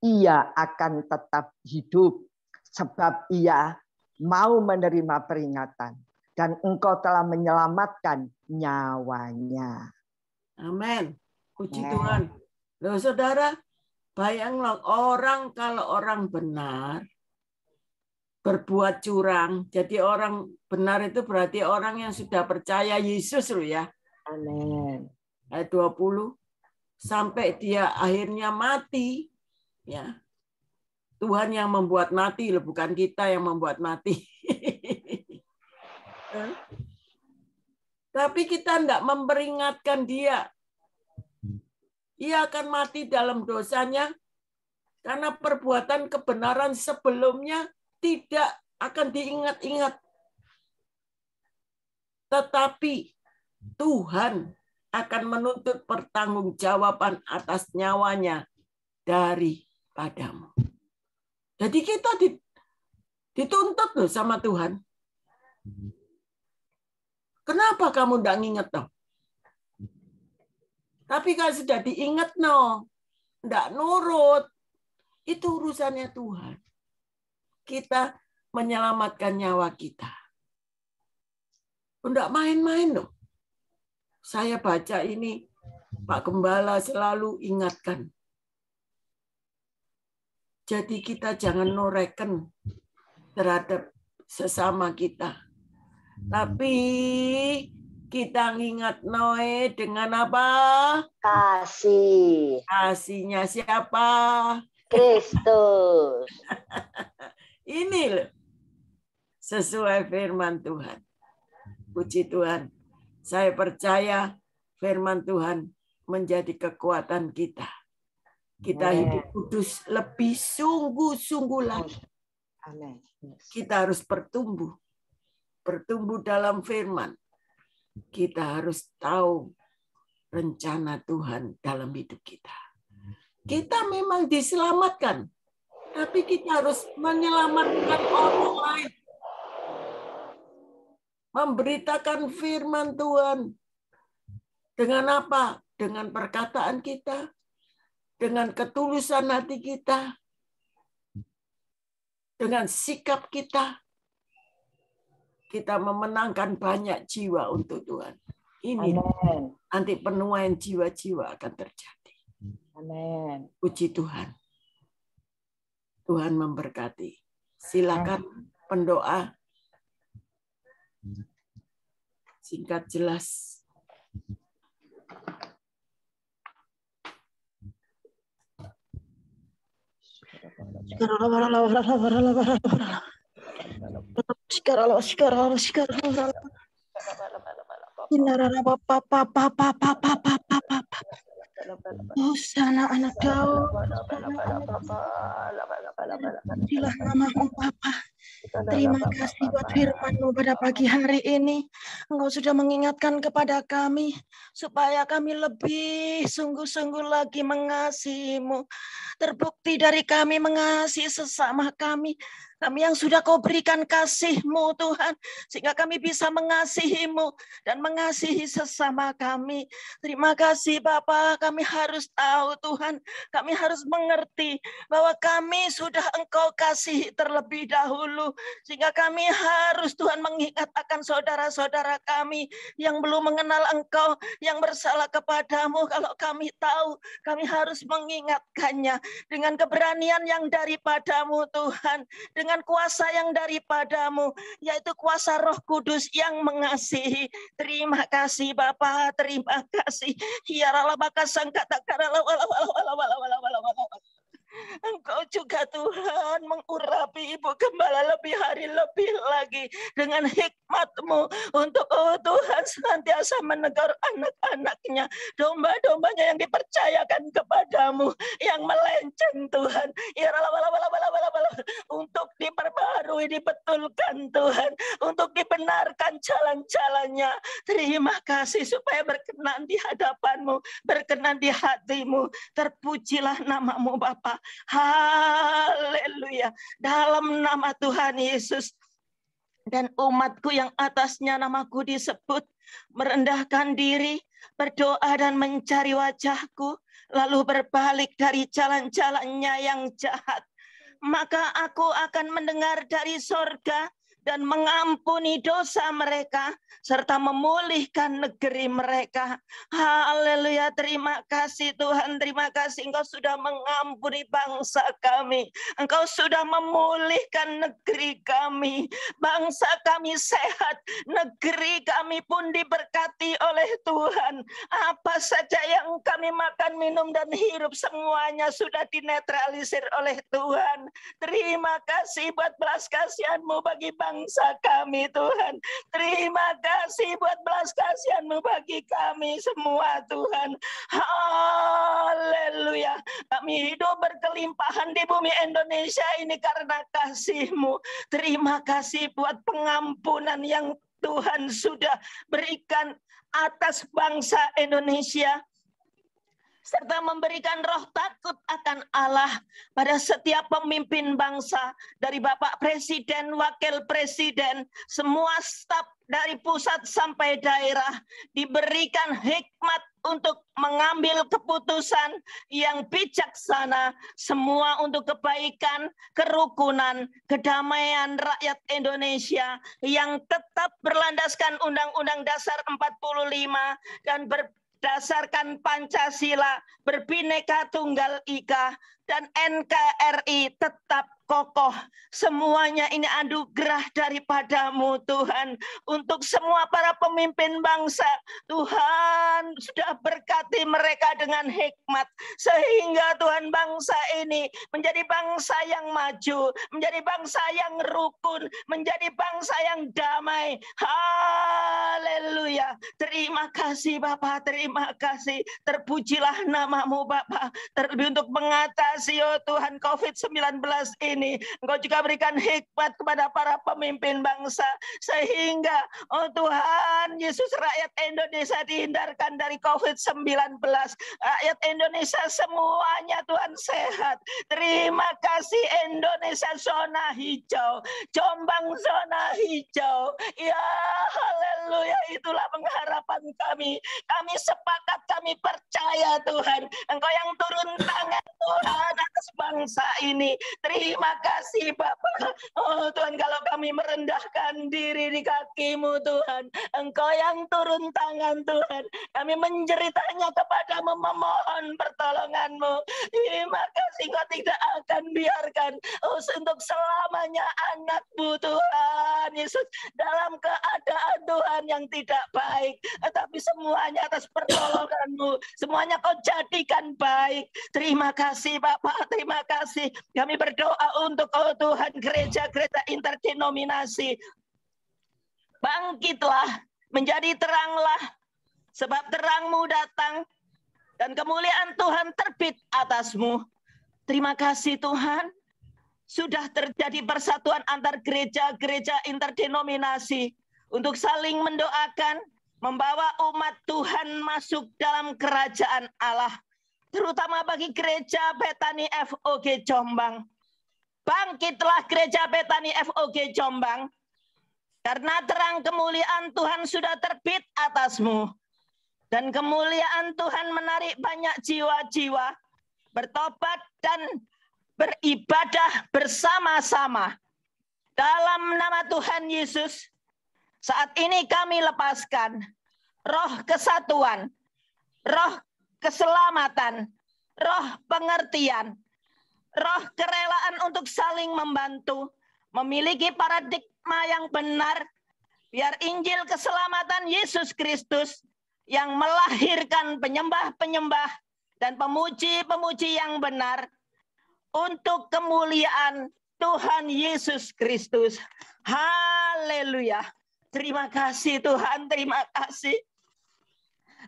ia akan tetap hidup, sebab ia mau menerima peringatan, dan engkau telah menyelamatkan nyawanya. Amin. Puji Tuhan. Loh, saudara, bayanglah kalau orang benar berbuat curang. Jadi orang benar itu berarti orang yang sudah percaya Yesus loh ya. Amin. Ayat 20. Sampai dia akhirnya mati, ya. Tuhan yang membuat mati loh, bukan kita yang membuat mati. Tapi kita tidak memperingatkan dia. Ia akan mati dalam dosanya karena perbuatan kebenaran sebelumnya tidak akan diingat-ingat. Tetapi Tuhan akan menuntut pertanggungjawaban atas nyawanya daripadamu. Jadi kita dituntut loh sama Tuhan. Kenapa kamu tidak ingat toh? Tapi kalau sudah diingat tidak nurut, itu urusannya Tuhan. Kita menyelamatkan nyawa kita. Tidak main-main loh. Saya baca ini, Pak Gembala selalu ingatkan. Jadi kita jangan noreken terhadap sesama kita. Tapi kita ingat Noe dengan apa? Kasih. Kasihnya siapa? Kristus. Ini loh. Sesuai firman Tuhan. Puji Tuhan. Saya percaya firman Tuhan menjadi kekuatan kita. Kita hidup kudus lebih sungguh-sungguh lagi. Amin. Kita harus bertumbuh. Bertumbuh dalam firman. Kita harus tahu rencana Tuhan dalam hidup kita. Kita memang diselamatkan. Tapi kita harus menyelamatkan orang lain. Memberitakan firman Tuhan. Dengan apa? Dengan perkataan kita. Dengan ketulusan hati kita. Dengan sikap kita memenangkan banyak jiwa untuk Tuhan. Ini nanti penuaian jiwa-jiwa akan terjadi. Amin. Puji Tuhan. Tuhan memberkati. Silakan pendoa. Singkat jelas. Hosana anak Daud, pujilah namamu Bapa. Terima kasih buat firman-Mu pada pagi hari ini. Engkau sudah mengingatkan kepada kami supaya kami lebih sungguh-sungguh lagi mengasihi-Mu. Terbukti dari kami mengasihi sesama kami. Kami yang sudah Kau berikan kasih-Mu Tuhan, sehingga kami bisa mengasihi-Mu dan mengasihi sesama kami. Terima kasih Bapa, kami harus tahu Tuhan, kami harus mengerti bahwa kami sudah Engkau kasih terlebih dahulu, sehingga kami harus Tuhan mengingat akan saudara-saudara kami yang belum mengenal Engkau, yang bersalah kepadamu. Kalau kami tahu, kami harus mengingatkannya dengan keberanian yang daripadamu Tuhan, dengan kuasa yang daripadamu, yaitu kuasa Roh Kudus yang mengasihi. Terima kasih Bapa, terima kasih. Ya Allah, maka sangka tak Engkau juga Tuhan mengurapi Ibu Gembala lebih hari lebih lagi dengan hikmat-Mu untuk Tuhan senantiasa menegur anak-anaknya, domba-dombanya yang dipercayakan kepadamu, yang melenceng Tuhan. Ya untuk diperbarui, dibetulkan Tuhan, untuk dibenarkan jalan-jalannya. Terima kasih supaya berkenan di hadapan-Mu, berkenan di hati-Mu. Terpujilah nama-Mu Bapa. Haleluya. Dalam nama Tuhan Yesus. Dan umatku yang atasnya namaku disebut, merendahkan diri, berdoa dan mencari wajahku, lalu berbalik dari jalan-jalannya yang jahat, maka aku akan mendengar dari sorga dan mengampuni dosa mereka, serta memulihkan negeri mereka. Haleluya, terima kasih Tuhan, terima kasih Engkau sudah mengampuni bangsa kami. Engkau sudah memulihkan negeri kami. Bangsa kami sehat, negeri kami pun diberkati oleh Tuhan. Apa saja yang kami makan, minum, dan hirup, semuanya sudah dinetralisir oleh Tuhan. Terima kasih buat belas kasihan-Mu bagi bangsa kami Tuhan. Terima kasih buat belas kasihan-Mu bagi kami semua Tuhan. Haleluya. Kami hidup berkelimpahan di bumi Indonesia ini karena kasih-Mu. Terima kasih buat pengampunan yang Tuhan sudah berikan atas bangsa Indonesia, serta memberikan roh takut akan Allah pada setiap pemimpin bangsa, dari Bapak Presiden, Wakil Presiden, semua staf dari pusat sampai daerah, diberikan hikmat untuk mengambil keputusan yang bijaksana, semua untuk kebaikan, kerukunan, kedamaian rakyat Indonesia yang tetap berlandaskan Undang-Undang Dasar 45 dan berdasarkan Pancasila, berbineka tunggal ika, dan NKRI tetap kokoh. Semuanya ini anugerah daripada-Mu Tuhan. Untuk semua para pemimpin bangsa, Tuhan sudah berkati mereka dengan hikmat, sehingga Tuhan bangsa ini menjadi bangsa yang maju, menjadi bangsa yang rukun, menjadi bangsa yang damai. Haleluya. Terima kasih Bapak, terima kasih. Terpujilah nama-Mu Bapak. Terlebih untuk mengatasi Tuhan COVID-19 ini, Engkau juga berikan hikmat kepada para pemimpin bangsa, sehingga Tuhan Yesus, rakyat Indonesia dihindarkan dari COVID-19. Rakyat Indonesia semuanya Tuhan sehat. Terima kasih Indonesia zona hijau, Jombang zona hijau. Ya haleluya, itulah pengharapan kami. Kami sepakat, kami percaya Tuhan, Engkau yang turun tangan Tuhan atas bangsa ini. Terima kasih Bapa. Oh Tuhan, kalau kami merendahkan diri di kaki-Mu Tuhan, Engkau yang turun tangan Tuhan. Kami menjeritanya kepadamu, memohon pertolongan-Mu. Terima kasih, Engkau tidak akan biarkan untuk selamanya anak-Mu Tuhan Yesus dalam keadaan Tuhan yang tidak baik, tetapi semuanya atas pertolongan-Mu, semuanya Kau jadikan baik. Terima kasih Bapak, terima kasih. Kami berdoa untuk Tuhan gereja-gereja interdenominasi. Bangkitlah, menjadi teranglah, sebab terang-Mu datang dan kemuliaan Tuhan terbit atas-Mu. Terima kasih Tuhan, sudah terjadi persatuan antar gereja-gereja interdenominasi untuk saling mendoakan, membawa umat Tuhan masuk dalam kerajaan Allah, terutama bagi gereja Betani FOG Jombang. Bangkitlah gereja Betani FOG Jombang, karena terang kemuliaan Tuhan sudah terbit atas-Mu. Dan kemuliaan Tuhan menarik banyak jiwa-jiwa bertobat dan beribadah bersama-sama. Dalam nama Tuhan Yesus, saat ini kami lepaskan roh kesatuan, roh keselamatan, roh pengertian, roh kerelaan untuk saling membantu, memiliki paradigma yang benar, biar Injil keselamatan Yesus Kristus yang melahirkan penyembah-penyembah dan pemuji-pemuji yang benar untuk kemuliaan Tuhan Yesus Kristus. Haleluya. Terima kasih Tuhan, terima kasih.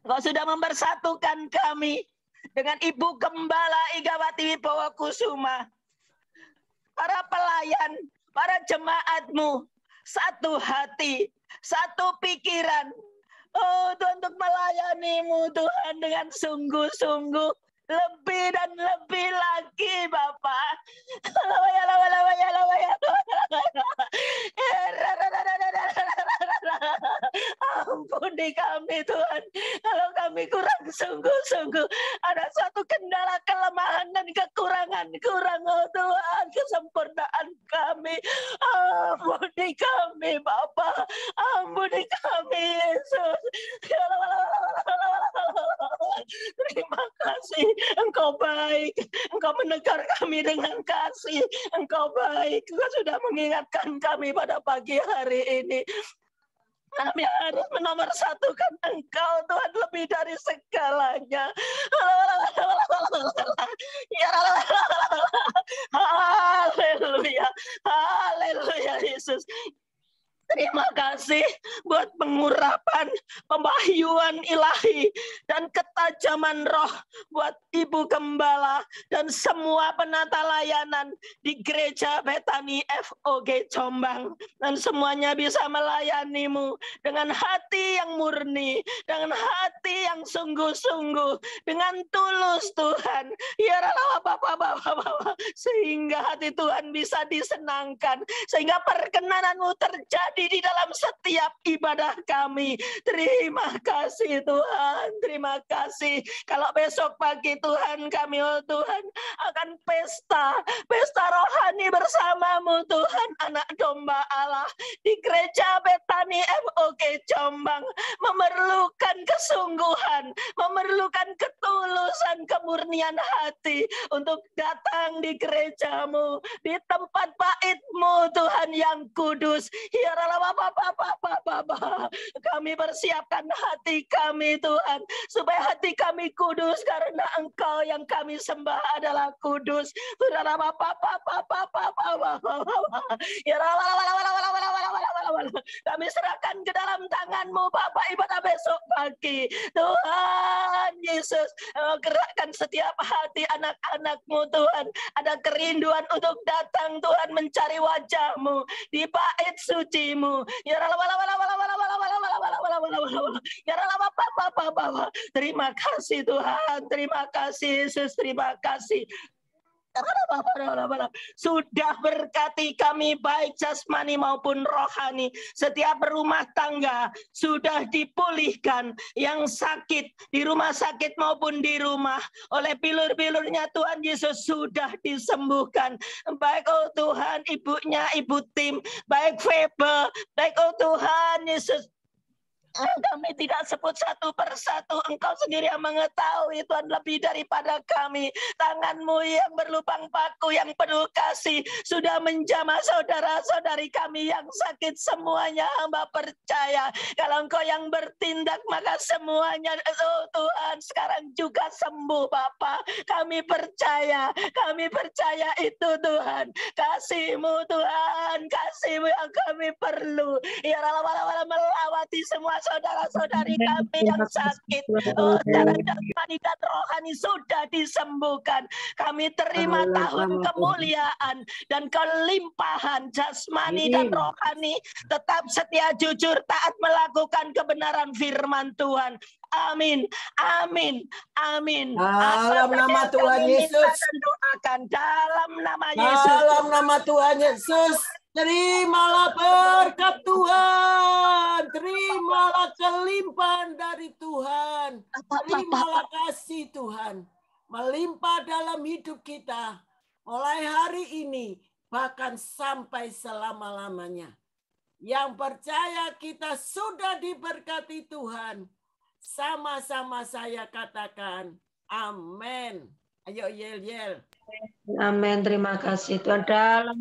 Engkau sudah mempersatukan kami dengan Ibu Gembala Igawati Wibowo Kusuma, para pelayan, para jemaat-Mu, satu hati, satu pikiran. Oh Tuhan, untuk melayani-Mu Tuhan dengan sungguh-sungguh, lebih dan lebih lagi Bapak. Ampuni kami Tuhan, kalau kami kurang sungguh-sungguh, ada suatu kendala, kelemahan dan kekurangan oh Tuhan, kesempurnaan kami. Ampuni kami Bapa, ampuni kami Yesus. Terima kasih, Engkau baik, Engkau menegar kami dengan kasih, Engkau baik, Engkau sudah mengingatkan kami pada pagi hari ini. Kami harus menomorsatukan Engkau Tuhan lebih dari segalanya. Haleluya, haleluya Yesus. Terima kasih buat pengurapan, pembahyuan ilahi, dan ketajaman roh buat Ibu Gembala dan semua penata layanan di gereja Betani FOG Jombang. Dan semuanya bisa melayani-Mu dengan hati yang murni, dengan hati yang sungguh-sungguh, dengan tulus Tuhan. Ya Bapak, sehingga hati Tuhan bisa disenangkan, sehingga perkenanan-Mu terjadi di dalam setiap ibadah kami. Terima kasih Tuhan, terima kasih. Kalau besok pagi Tuhan kami, oh Tuhan, akan pesta rohani bersama-Mu Tuhan, anak domba Allah di gereja Betani FOG Jombang, memerlukan kesungguhan, memerlukan ketulusan, kemurnian hati untuk datang di gereja-Mu, di tempat bait-Mu Tuhan yang kudus. Ya kami persiapkan hati kami Tuhan, supaya hati kami kudus karena Engkau yang kami sembah adalah kudus. Ya kami serahkan ke dalam tangan-Mu Bapak ibadah besok pagi. Tuhan Yesus, gerakkan setiap hati anak-anak-Mu Tuhan, ada kerinduan untuk datang Tuhan mencari wajah-Mu di bait suci-Mu. Ya terima kasih Tuhan, terima kasih Yesus, terima kasih. sudah berkati kami baik jasmani maupun rohani. Setiap rumah tangga sudah dipulihkan, yang sakit di rumah sakit maupun di rumah oleh bilur-bilurnya Tuhan Yesus sudah disembuhkan. Baik oh Tuhan, ibunya Ibu Tim, baik Febe, baik oh Tuhan Yesus, kami tidak sebut satu persatu, Engkau sendiri yang mengetahui Tuhan lebih daripada kami. Tangan-Mu yang berlubang paku, yang penuh kasih, sudah menjamah saudara-saudari kami yang sakit semuanya. Hamba percaya kalau Engkau yang bertindak, maka semuanya oh Tuhan sekarang juga sembuh Bapa. Kami percaya itu Tuhan. Kasih-Mu Tuhan, kasih-Mu yang kami perlu. Ya Allah, melawati semua saudara-saudari kami yang sakit, secara jasmani dan rohani sudah disembuhkan. Kami terima tahun kemuliaan dan kelimpahan jasmani dan rohani, tetap setia, jujur, taat melakukan kebenaran firman Tuhan. Amin, amin, amin. Dalam nama Tuhan Yesus. Doakan dalam nama Yesus. Dalam nama Tuhan Yesus. Terimalah berkat Tuhan, terimalah kelimpahan dari Tuhan, terimalah kasih Tuhan, melimpah dalam hidup kita, mulai hari ini, bahkan sampai selama-lamanya. Yang percaya kita sudah diberkati Tuhan, sama-sama saya katakan, amin. Ayo yel-yel. Amin, terima kasih Tuhan. Dalam